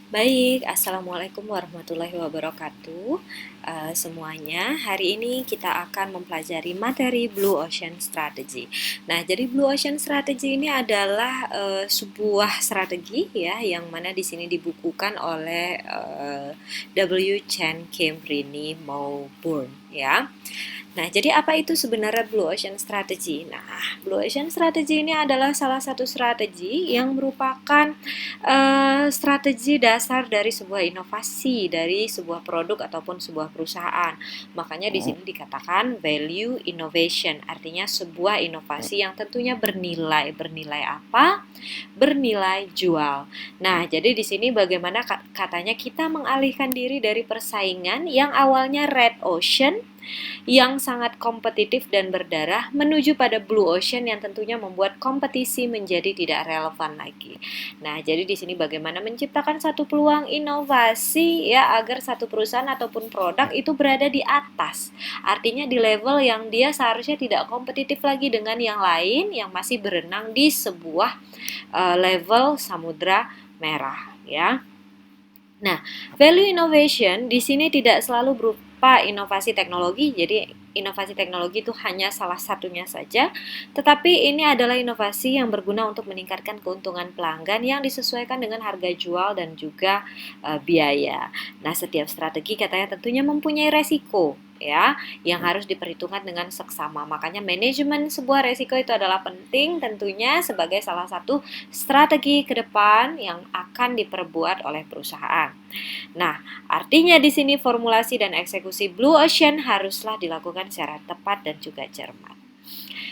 Baik, Assalamualaikum warahmatullahi wabarakatuh semuanya. Hari ini kita akan mempelajari materi Blue Ocean Strategy. Nah, jadi Blue Ocean Strategy ini adalah sebuah strategi ya, yang mana di sini dibukukan oleh W. Chen Cabrini Maubourne ya. Nah, jadi apa itu sebenarnya Blue Ocean Strategy? Nah, Blue Ocean Strategy ini adalah salah satu strategi yang merupakan strategi dasar dari sebuah inovasi, dari sebuah produk ataupun sebuah perusahaan. Makanya di sini dikatakan value innovation, artinya sebuah inovasi yang tentunya bernilai. Bernilai apa? Bernilai jual. Nah, jadi di sini bagaimana katanya kita mengalihkan diri dari persaingan yang awalnya red ocean yang sangat kompetitif dan berdarah menuju pada blue ocean yang tentunya membuat kompetisi menjadi tidak relevan lagi. Nah, jadi di sini bagaimana menciptakan satu peluang inovasi ya agar satu perusahaan ataupun produk itu berada di atas. Artinya di level yang dia seharusnya tidak kompetitif lagi dengan yang lain yang masih berenang di sebuah level samudra merah ya. Nah, value innovation di sini tidak selalu berupa inovasi teknologi, jadi inovasi teknologi itu hanya salah satunya saja, tetapi ini adalah inovasi yang berguna untuk meningkatkan keuntungan pelanggan yang disesuaikan dengan harga jual dan juga biaya. Nah, setiap strategi katanya tentunya mempunyai resiko ya yang harus diperhitungkan dengan seksama. Makanya manajemen sebuah resiko itu adalah penting tentunya sebagai salah satu strategi ke depan yang akan diperbuat oleh perusahaan. Nah, artinya di sini formulasi dan eksekusi Blue Ocean haruslah dilakukan secara tepat dan juga cermat.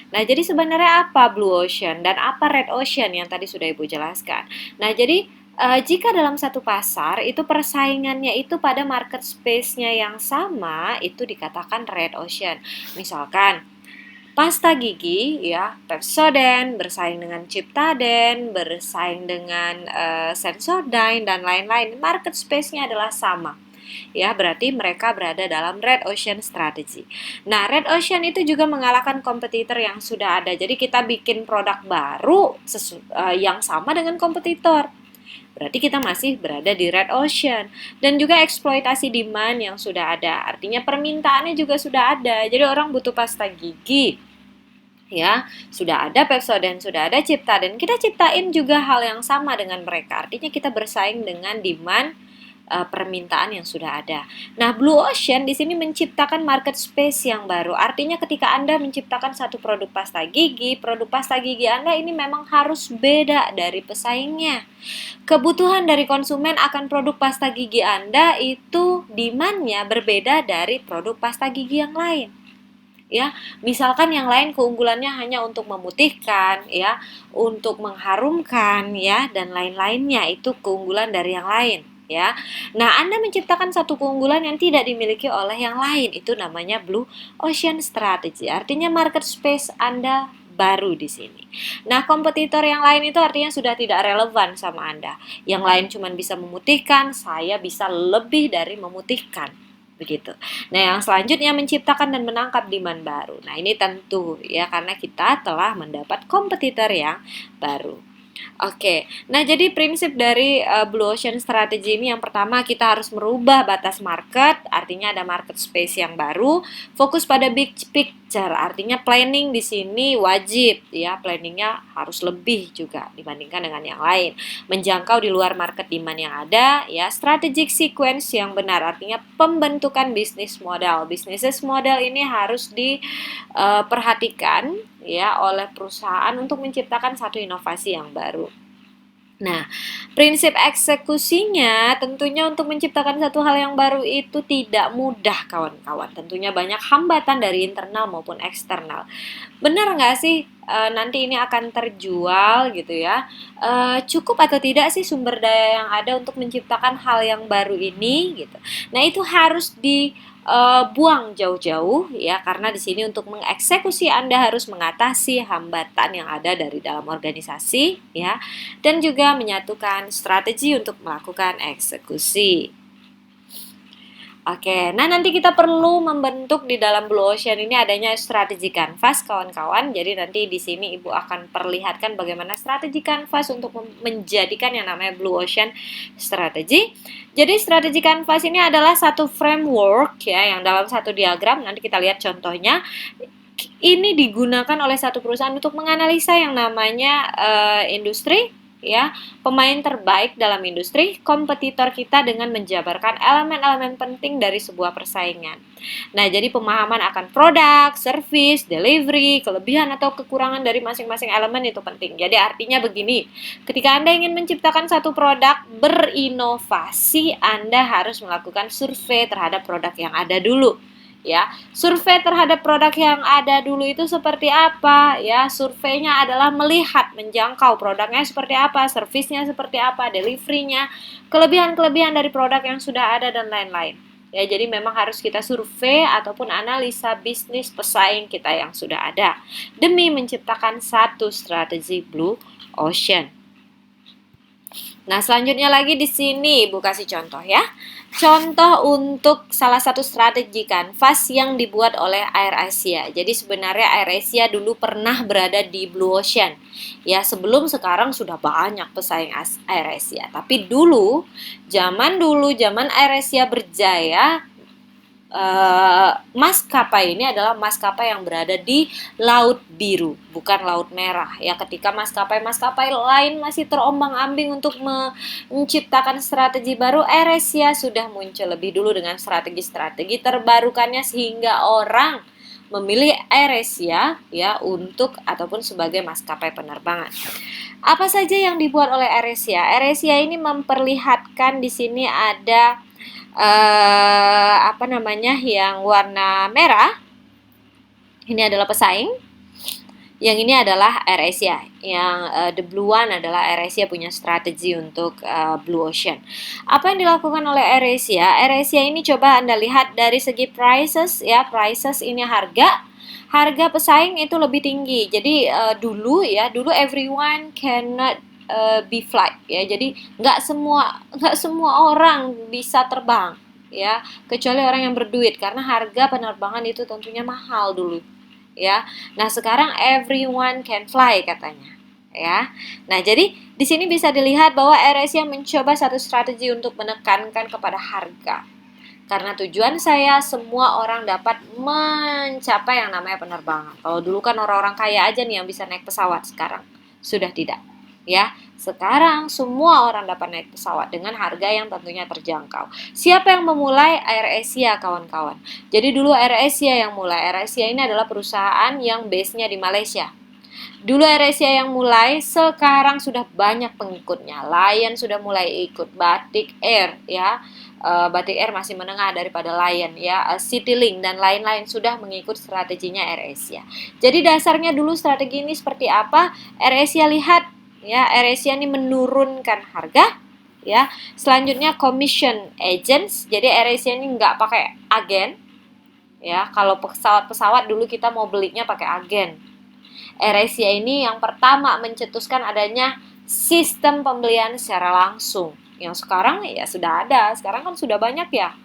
Nah, jadi sebenarnya apa Blue Ocean dan apa Red Ocean yang tadi sudah Ibu jelaskan? Nah, jadi jika dalam satu pasar itu persaingannya itu pada market space-nya yang sama, itu dikatakan Red Ocean. Misalkan pasta gigi ya, Pepsodent bersaing dengan Ciptaden, bersaing dengan Sensodyne dan lain-lain. Market space-nya adalah sama. Ya, berarti mereka berada dalam red ocean strategy. Nah, red ocean itu juga mengalahkan kompetitor yang sudah ada. Jadi kita bikin produk baru yang sama dengan kompetitor. Berarti kita masih berada di red ocean. Dan juga eksploitasi demand yang sudah ada. Artinya permintaannya juga sudah ada. Jadi orang butuh pasta gigi. Ya, sudah ada Pepsodent, sudah ada Ciptaden. Kita ciptain juga hal yang sama dengan mereka. Artinya kita bersaing dengan demand permintaan yang sudah ada. Nah, Blue Ocean di sini menciptakan market space yang baru. Artinya ketika Anda menciptakan satu produk pasta gigi Anda ini memang harus beda dari pesaingnya. Kebutuhan dari konsumen akan produk pasta gigi Anda itu demand-nya berbeda dari produk pasta gigi yang lain. Ya, misalkan yang lain keunggulannya hanya untuk memutihkan ya, untuk mengharumkan ya dan lain-lainnya, itu keunggulan dari yang lain ya. Nah, Anda menciptakan satu keunggulan yang tidak dimiliki oleh yang lain, itu namanya Blue Ocean Strategy. Artinya market space Anda baru di sini. Nah, kompetitor yang lain itu artinya sudah tidak relevan sama Anda. Yang lain cuma bisa memutihkan, saya bisa lebih dari memutihkan. Begitu. Nah, yang selanjutnya menciptakan dan menangkap demand baru. Nah, ini tentu ya karena kita telah mendapat kompetitor yang baru. Oke, nah jadi prinsip dari Blue Ocean Strategy ini yang pertama kita harus merubah batas market, artinya ada market space yang baru, fokus pada big picture, artinya planning di sini wajib ya, planningnya harus lebih juga dibandingkan dengan yang lain, menjangkau di luar market demand yang ada, ya strategic sequence yang benar, artinya pembentukan bisnis model. Bisnis model ini harus diperhatikan ya oleh perusahaan untuk menciptakan satu inovasi yang baru. Nah, prinsip eksekusinya tentunya untuk menciptakan satu hal yang baru itu tidak mudah kawan-kawan. Tentunya banyak hambatan dari internal maupun eksternal. Benar nggak sih nanti ini akan terjual gitu ya? Cukup atau tidak sih sumber daya yang ada untuk menciptakan hal yang baru ini gitu? Nah, itu harus buang jauh-jauh ya karena di sini untuk mengeksekusi Anda harus mengatasi hambatan yang ada dari dalam organisasi ya dan juga menyatukan strategi untuk melakukan eksekusi. Oke, nah nanti kita perlu membentuk di dalam Blue Ocean ini adanya strategi kanvas, kawan-kawan. Jadi nanti di sini Ibu akan perlihatkan bagaimana strategi kanvas untuk menjadikan yang namanya Blue Ocean Strategy. Jadi strategi kanvas ini adalah satu framework ya, yang dalam satu diagram. Nanti kita lihat contohnya. Ini digunakan oleh satu perusahaan untuk menganalisa yang namanya industri, ya, pemain terbaik dalam industri, kompetitor kita dengan menjabarkan elemen-elemen penting dari sebuah persaingan. Nah, jadi pemahaman akan produk, service, delivery, kelebihan atau kekurangan dari masing-masing elemen itu penting. Jadi artinya begini, ketika Anda ingin menciptakan satu produk berinovasi, Anda harus melakukan survei terhadap produk yang ada dulu. Ya, survei terhadap produk yang ada dulu itu seperti apa? Ya, surveinya adalah melihat, menjangkau produknya seperti apa, servisnya seperti apa, deliverynya, kelebihan-kelebihan dari produk yang sudah ada dan lain-lain. Ya, jadi memang harus kita survei ataupun analisa bisnis pesaing kita yang sudah ada demi menciptakan satu strategi Blue Ocean. Nah, selanjutnya lagi di sini Ibu kasih contoh ya. Contoh untuk salah satu strategi kanvas yang dibuat oleh AirAsia. Jadi sebenarnya AirAsia dulu pernah berada di Blue Ocean. Ya, sebelum sekarang sudah banyak pesaing AirAsia. Tapi zaman AirAsia berjaya, maskapai ini adalah maskapai yang berada di Laut Biru, bukan Laut Merah. Ya, ketika maskapai-maskapai lain masih terombang-ambing untuk menciptakan strategi baru, AirAsia sudah muncul lebih dulu dengan strategi-strategi terbarukannya sehingga orang memilih AirAsia ya untuk ataupun sebagai maskapai penerbangan. Apa saja yang dibuat oleh AirAsia? AirAsia ini memperlihatkan di sini ada yang warna merah. Ini adalah pesaing. Yang ini adalah AirAsia. Yang the blue one adalah AirAsia punya strategi untuk Blue Ocean. Apa yang dilakukan oleh AirAsia? AirAsia ini coba Anda lihat dari segi prices ya. Prices ini harga pesaing itu lebih tinggi. Jadi dulu everyone cannot be flight ya. Jadi nggak semua orang bisa terbang ya, kecuali orang yang berduit karena harga penerbangan itu tentunya mahal dulu ya. Nah, sekarang everyone can fly katanya ya. Nah, jadi di sini bisa dilihat bahwa AirAsia mencoba satu strategi untuk menekankan kepada harga. Karena tujuan saya semua orang dapat mencapai yang namanya penerbangan. Kalau dulu kan orang-orang kaya aja nih yang bisa naik pesawat, sekarang sudah tidak. Ya, sekarang semua orang dapat naik pesawat dengan harga yang tentunya terjangkau. Siapa yang memulai? AirAsia, kawan-kawan. Jadi dulu AirAsia yang mulai. AirAsia ini adalah perusahaan yang base-nya di Malaysia. Dulu AirAsia yang mulai, sekarang sudah banyak pengikutnya. Lion sudah mulai ikut, Batik Air ya. Batik Air masih menengah daripada Lion ya. Citylink dan lain-lain sudah mengikut strateginya AirAsia. Jadi dasarnya dulu strategi ini seperti apa? AirAsia lihat ya, AirAsia ini menurunkan harga ya. Selanjutnya commission agents. Jadi AirAsia ini nggak pakai agen ya. Kalau pesawat-pesawat dulu kita mau belinya pakai agen. AirAsia ini yang pertama mencetuskan adanya sistem pembelian secara langsung. Yang sekarang ya sudah ada, sekarang kan sudah banyak ya.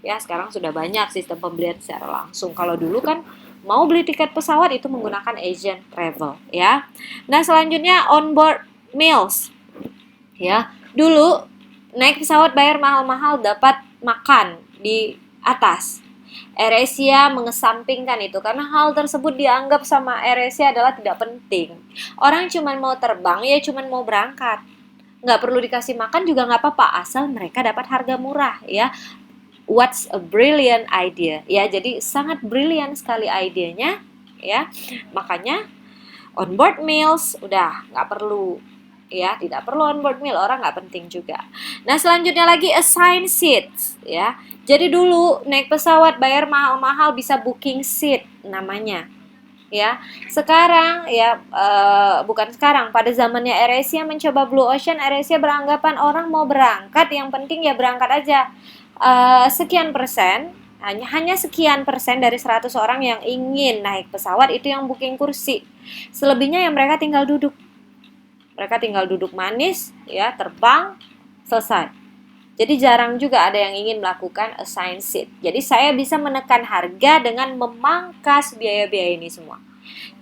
Ya, sekarang sudah banyak sistem pembelian secara langsung. Kalau dulu kan mau beli tiket pesawat itu menggunakan agent travel ya. Nah, selanjutnya onboard meals. Ya, dulu naik pesawat bayar mahal-mahal dapat makan di atas. AirAsia mengesampingkan itu karena hal tersebut dianggap sama AirAsia adalah tidak penting. Orang cuma mau terbang, ya cuma mau berangkat. Nggak perlu dikasih makan juga nggak apa-apa, asal mereka dapat harga murah ya. What's a brilliant idea? Ya, jadi sangat brilliant sekali idenya ya. Makanya onboard meals udah nggak perlu ya, tidak perlu onboard meal, orang nggak penting juga. Nah, selanjutnya lagi assign seats ya. Jadi dulu naik pesawat bayar mahal-mahal bisa booking seat namanya ya. Sekarang ya bukan sekarang, pada zamannya AirAsia mencoba Blue Ocean, AirAsia beranggapan orang mau berangkat yang penting ya berangkat aja. Sekian persen, hanya sekian persen dari 100 orang yang ingin naik pesawat itu yang booking kursi. Selebihnya yang mereka tinggal duduk. Mereka tinggal duduk manis, ya, terbang, selesai. Jadi jarang juga ada yang ingin melakukan assign seat. Jadi saya bisa menekan harga dengan memangkas biaya-biaya ini semua.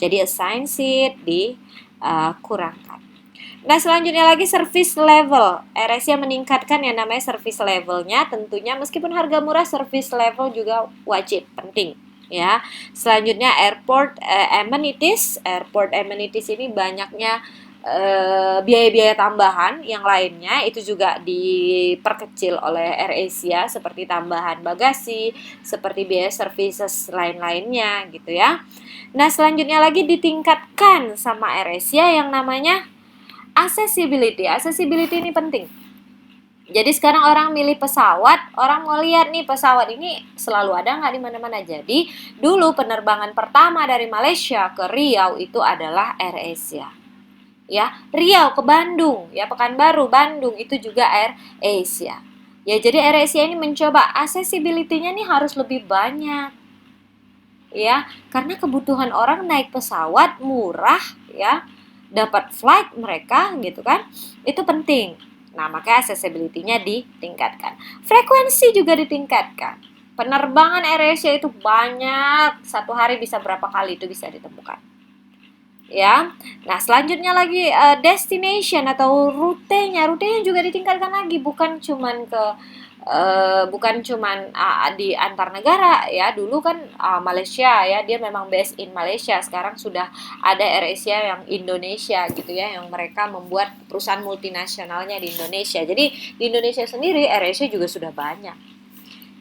Jadi assign seat dikurangkan. Nah, selanjutnya lagi service level. AirAsia meningkatkan yang namanya service levelnya. Tentunya meskipun harga murah, service level juga wajib, penting. Ya, selanjutnya amenities. Airport amenities ini banyaknya biaya-biaya tambahan yang lainnya itu juga diperkecil oleh AirAsia seperti tambahan bagasi, seperti biaya services lain-lainnya gitu ya. Nah, selanjutnya lagi ditingkatkan sama AirAsia yang namanya accessibility. Accessibility ini penting. Jadi sekarang orang milih pesawat, orang mau lihat nih pesawat ini selalu ada nggak di mana-mana. Jadi dulu penerbangan pertama dari Malaysia ke Riau itu adalah AirAsia. Ya, Riau ke Bandung, ya Pekanbaru, Bandung itu juga AirAsia. Ya, jadi AirAsia ini mencoba accessibility-nya nih harus lebih banyak. Ya, karena kebutuhan orang naik pesawat murah ya, dapat flight mereka gitu kan. Itu penting. Nah, makanya accessibility-nya ditingkatkan. Frekuensi juga ditingkatkan. Penerbangan AirAsia itu banyak, satu hari bisa berapa kali itu bisa ditemukan. Ya. Nah, selanjutnya lagi destination atau rutenya. Rutenya juga ditingkatkan lagi, bukan cuman di antar negara ya. Dulu kan Malaysia ya, dia memang based in Malaysia. Sekarang sudah ada AirAsia yang Indonesia gitu ya, yang mereka membuat perusahaan multinasionalnya di Indonesia. Jadi di Indonesia sendiri AirAsia juga sudah banyak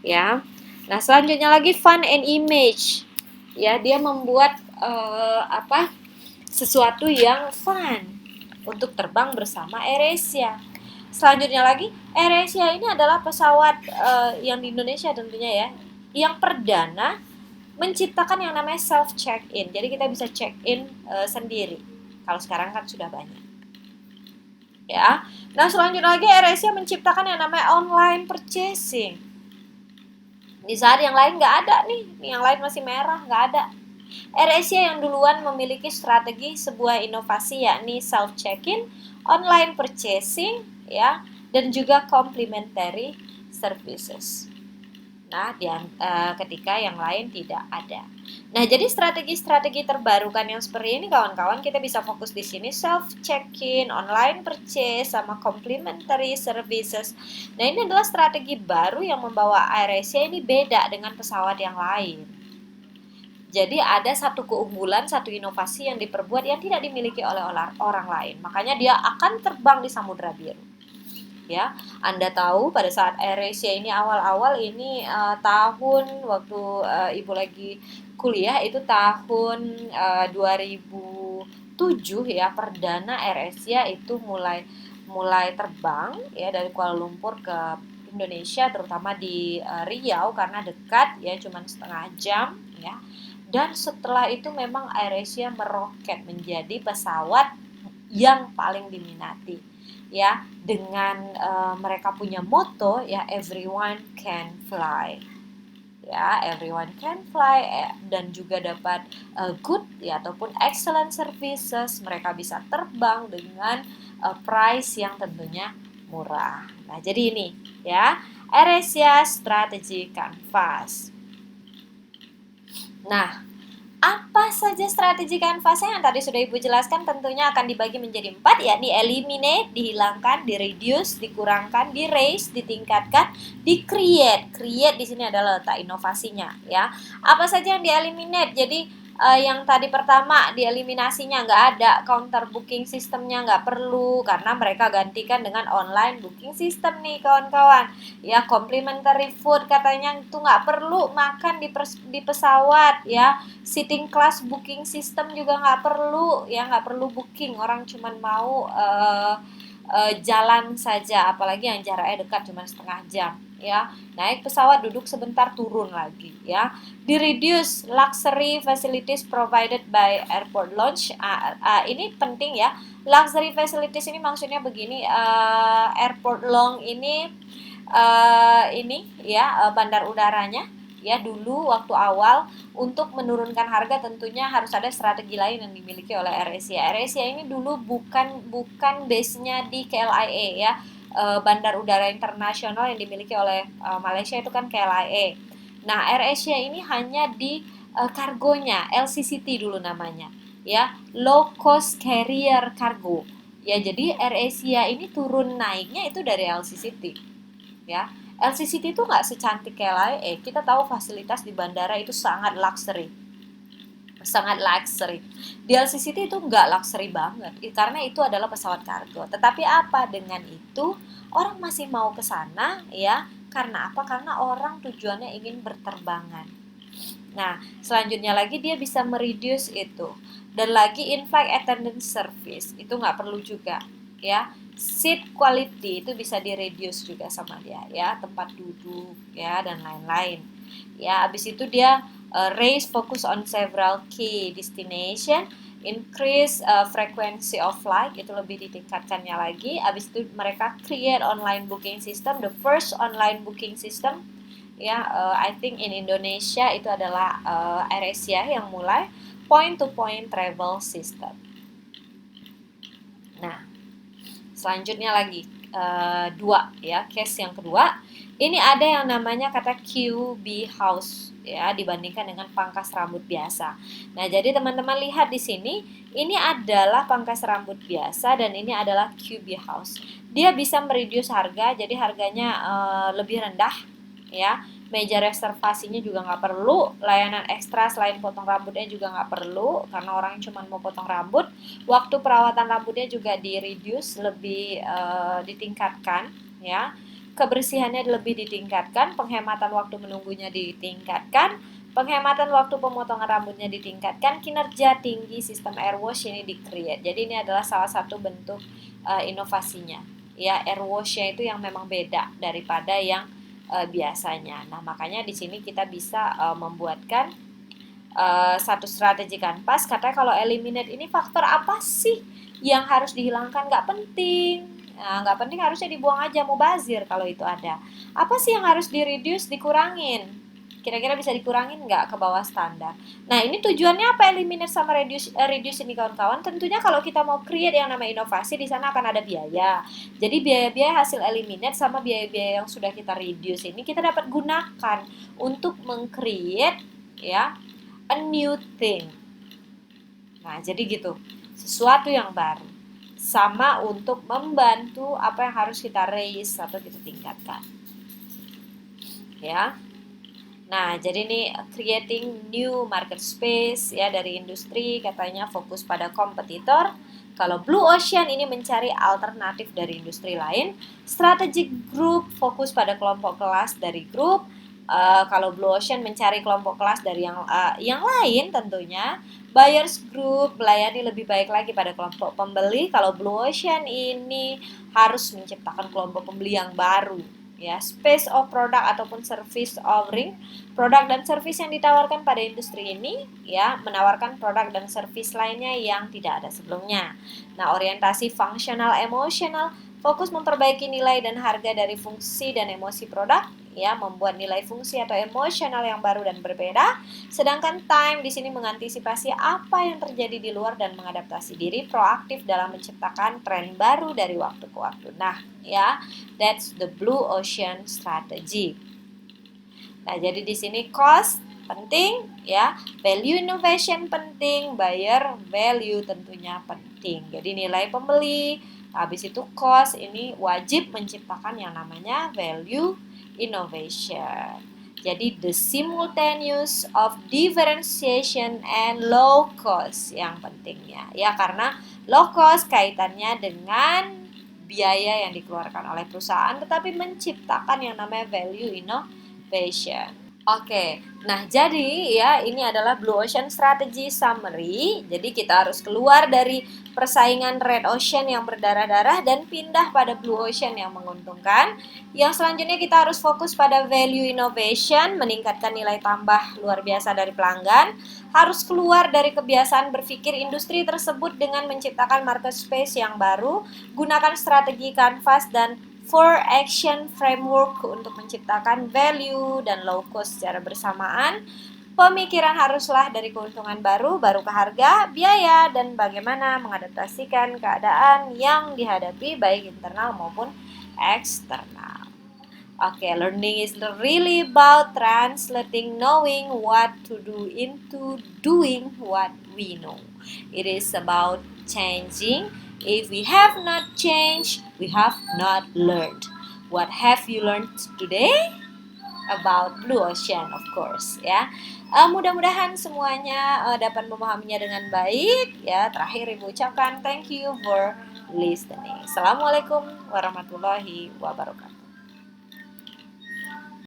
ya. Nah, selanjutnya lagi fun and image. Ya, dia membuat sesuatu yang fun untuk terbang bersama AirAsia. Selanjutnya lagi, AirAsia ini adalah pesawat yang di Indonesia tentunya ya, yang perdana menciptakan yang namanya self check-in. Jadi kita bisa check-in sendiri. Kalau sekarang kan sudah banyak. Ya. Nah, selanjutnya lagi AirAsia menciptakan yang namanya online purchasing. Di saat yang lain nggak ada nih, yang lain masih merah, nggak ada. AirAsia yang duluan memiliki strategi sebuah inovasi yakni self check-in, online purchasing, ya, dan juga complementary services. Nah, ketika yang lain tidak ada. Nah, jadi strategi-strategi terbarukan yang seperti ini kawan-kawan kita bisa fokus di sini self check-in, online purchase, sama complementary services. Nah, ini adalah strategi baru yang membawa AirAsia ini beda dengan pesawat yang lain. Jadi ada satu keunggulan, satu inovasi yang diperbuat yang tidak dimiliki oleh orang lain. Makanya dia akan terbang di Samudra Biru. Ya, Anda tahu pada saat AirAsia ini awal-awal ini tahun waktu Ibu lagi kuliah itu tahun 2007 ya, perdana AirAsia itu mulai terbang ya dari Kuala Lumpur ke Indonesia, terutama di Riau karena dekat ya, cuma setengah jam ya. Dan setelah itu memang AirAsia meroket menjadi pesawat yang paling diminati ya, dengan mereka punya moto ya everyone can fly. Ya, everyone can fly dan juga dapat good ya ataupun excellent services. Mereka bisa terbang dengan price yang tentunya murah. Nah, jadi ini ya, AirAsia Strategy Canvas. Nah, apa saja strategi kanvasnya yang tadi sudah Ibu jelaskan tentunya akan dibagi menjadi 4, yakni eliminate, dihilangkan, di-reduce, dikurangkan, di-raise, ditingkatkan, di-create. Create di sini adalah letak inovasinya ya. Apa saja yang di-eliminate? Jadi yang tadi pertama dieliminasinya nggak ada, counter booking sistemnya nggak perlu karena mereka gantikan dengan online booking system nih kawan-kawan ya. Complimentary food katanya itu nggak perlu makan di pesawat ya. Sitting class booking system juga nggak perlu ya, nggak perlu booking, orang cuman mau jalan saja, apalagi yang jaraknya dekat cuma setengah jam ya, naik pesawat duduk sebentar turun lagi ya. Di reduce luxury facilities provided by airport lounge. Ini penting ya, luxury facilities ini maksudnya begini, airport lounge ini ya bandar udaranya ya. Dulu waktu awal untuk menurunkan harga tentunya harus ada strategi lain yang dimiliki oleh AirAsia. AirAsia ini dulu bukan base-nya di KLIA ya. bandar udara internasional yang dimiliki oleh Malaysia itu kan KLIA. Nah, AirAsia ini hanya di kargonya, LCCT dulu namanya, ya, Low Cost Carrier Cargo. Ya, jadi AirAsia ini turun naiknya itu dari LCCT, ya. LCCT itu nggak secantik KLIA. Kita tahu fasilitas di bandara itu sangat luxury, sangat luxury. Di LCCT itu nggak luxury banget, karena itu adalah pesawat kargo. Tetapi apa dengan itu orang masih mau ke sana, ya? Karena apa? Karena orang tujuannya ingin berterbangan. Nah, selanjutnya lagi dia bisa mereduce itu. Dan lagi in-flight attendance service itu nggak perlu juga, ya. Seat quality itu bisa di-reduce juga sama dia, ya, tempat duduk, ya, dan lain-lain. Ya, habis itu dia raise focus on several key destination, increase frequency of flight, itu lebih ditingkatkannya lagi. Habis itu mereka create online booking system, the first online booking system, ya. I think in Indonesia itu adalah AirAsia yang mulai point to point travel system. Nah, selanjutnya lagi dua, ya, case yang kedua. Ini ada yang namanya kata QB house, ya, dibandingkan dengan pangkas rambut biasa. Nah, jadi teman-teman lihat di sini, ini adalah pangkas rambut biasa dan ini adalah QB house. Dia bisa mereduce harga, jadi harganya lebih rendah, ya. Meja reservasinya juga nggak perlu, layanan ekstra selain potong rambutnya juga nggak perlu, karena orang cuma mau potong rambut. Waktu perawatan rambutnya juga di-reduce, lebih ditingkatkan, ya. Kebersihannya lebih ditingkatkan, penghematan waktu menunggunya ditingkatkan, penghematan waktu pemotongan rambutnya ditingkatkan, kinerja tinggi sistem air wash ini di-create. Jadi ini adalah salah satu bentuk inovasinya. Ya, air wash-nya itu yang memang beda daripada yang biasanya. Nah, makanya di sini kita bisa membuatkan satu strategi kanvas. Katanya kalau eliminate ini faktor apa sih yang harus dihilangkan? Nggak penting. Nah, nggak penting, harusnya dibuang aja, mubazir kalau itu ada. Apa sih yang harus di-reduce, dikurangin? Kira-kira bisa dikurangin nggak ke bawah standar? Nah, ini tujuannya apa eliminate sama reduce ini kawan-kawan? Tentunya kalau kita mau create yang namanya inovasi, di sana akan ada biaya. Jadi biaya-biaya hasil eliminate sama biaya-biaya yang sudah kita reduce ini kita dapat gunakan untuk meng-create, ya, a new thing. Nah, jadi gitu. Sesuatu yang baru. Sama untuk membantu apa yang harus kita raise atau kita tingkatkan. Ya. Nah, jadi ini creating new market space, ya, dari industri, katanya fokus pada kompetitor. Kalau Blue Ocean ini mencari alternatif dari industri lain. Strategic group fokus pada kelompok kelas dari grup. Kalau Blue Ocean mencari kelompok kelas dari yang lain tentunya. Buyers group melayani lebih baik lagi pada kelompok pembeli. Kalau Blue Ocean ini harus menciptakan kelompok pembeli yang baru, ya. Space of product ataupun service offering, produk dan service yang ditawarkan pada industri ini, ya, menawarkan produk dan service lainnya yang tidak ada sebelumnya. Nah, orientasi functional emotional, fokus memperbaiki nilai dan harga dari fungsi dan emosi produk, ya, membuat nilai fungsi atau emosional yang baru dan berbeda. Sedangkan time di sini mengantisipasi apa yang terjadi di luar dan mengadaptasi diri, proaktif dalam menciptakan tren baru dari waktu ke waktu. Nah, ya, that's the Blue Ocean strategy. Nah, jadi di sini cost penting, ya, value innovation penting, buyer value tentunya penting. Jadi nilai pembeli, habis itu cost, ini wajib menciptakan yang namanya value innovation. Jadi the simultaneous of differentiation and low cost yang pentingnya, ya, karena low cost kaitannya dengan biaya yang dikeluarkan oleh perusahaan tetapi menciptakan yang namanya value innovation. Oke, nah jadi ya ini adalah Blue Ocean Strategy Summary. Jadi kita harus keluar dari persaingan Red Ocean yang berdarah-darah dan pindah pada Blue Ocean yang menguntungkan. Yang selanjutnya kita harus fokus pada value innovation, meningkatkan nilai tambah luar biasa dari pelanggan. Harus keluar dari kebiasaan berpikir industri tersebut dengan menciptakan market space yang baru. Gunakan strategi canvas dan 4 action framework untuk menciptakan value dan low cost secara bersamaan. Pemikiran haruslah dari keuntungan baru ke harga, biaya, dan bagaimana mengadaptasikan keadaan yang dihadapi baik internal maupun external. Okay, learning is really about translating knowing what to do into doing what we know. It is about changing. If we have not changed, we have not learned. What have you learned today? About blue ocean, of course, ya. Mudah-mudahan semuanya dapat memahaminya dengan baik, ya. Terakhir Ibu ucapkan thank you for listening. Assalamualaikum warahmatullahi wabarakatuh.